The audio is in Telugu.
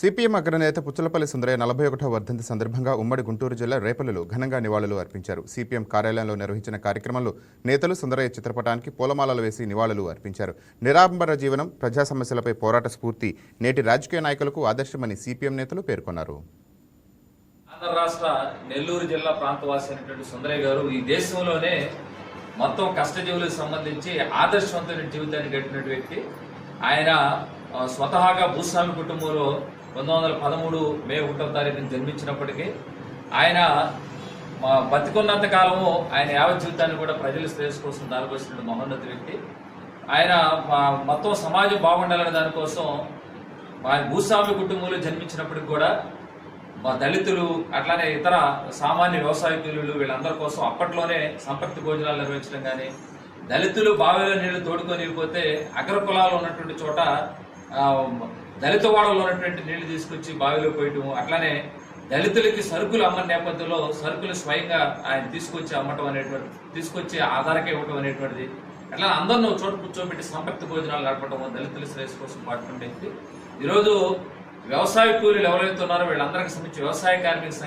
సిపిఎం అగ్రనేత పుచ్చలపల్లి సుందరయ్య 41వ వర్ధంతి సందర్భంగా ఉమ్మడి గుంటూరు జిల్లా రేపల్లిలో ఘనంగా నివాళులు అర్పించారు. సిపిఎం కార్యాలయంలో నిర్వహించిన కార్యక్రమంలో నేతలు సుందరయ్య చిత్రపటానికి పూలమాలలు వేసి నివాళులు అర్పించారు. నిరాడంబర జీవనం, ప్రజా సమస్యలపై పోరాట స్ఫూర్తి నేటి రాజకీయ నాయకులకు ఆదర్శమని సిపిఎం నేతలు పేర్కొన్నారు. ఆంధ్ర రాష్ట్ర నెల్లూరు జిల్లా ప్రాంతవాసి అయినటువంటి సుందరయ్య గారు ఈ దేశంలోనే మొత్తం కష్టజీవులకు సంబంధించి ఆదర్శవంతమైన జీవితాన్ని గడిపినటువంటి వ్యక్తి. ఆయన స్వతహాగా భూస్వామి కుటుంబంలో 1913 మే 1వ తారీఖున జన్మించినప్పటికీ ఆయన బతికున్నంత కాలము ఆయన యావత్ జీవితాన్ని కూడా ప్రజల శ్రేయస్సు కోసం దారిపోసిన మహోన్నత వ్యక్తి. ఆయన మొత్తం సమాజం బాగుండాలనే దానికోసం భూస్వామి కుటుంబంలో జన్మించినప్పటికి కూడా మా దళితులు అట్లానే ఇతర సామాన్య వ్యవసాయ కూలీలు వీళ్ళందరి కోసం అప్పట్లోనే సంపత్తి భోజనాలు నిర్వహించడం కానీ, దళితులు బావిలో నీళ్లు తోడుకొని వెళ్ళిపోతే అగ్ర కులాలు ఉన్నటువంటి చోట దళిత వాడలో ఉన్నటువంటి నీళ్లు తీసుకొచ్చి బావిలో పోయటం, అట్లానే దళితులకి సరుకులు అమ్మని నేపథ్యంలో సరుకులు స్వయంగా ఆయన తీసుకొచ్చి ఆధారకే ఇవ్వటం అనేటువంటిది, అట్లా అందరినూ చోటు కూర్చోబెట్టి సంపత్తి భోజనాలు నడపడం, దళితుల శ్రేయస్సు కోసం పాటుకుంటే ఈరోజు వ్యవసాయ కూలీలు ఎవరైతే ఉన్నారో వీళ్ళందరికీ సంబంధించి వ్యవసాయ కార్మిక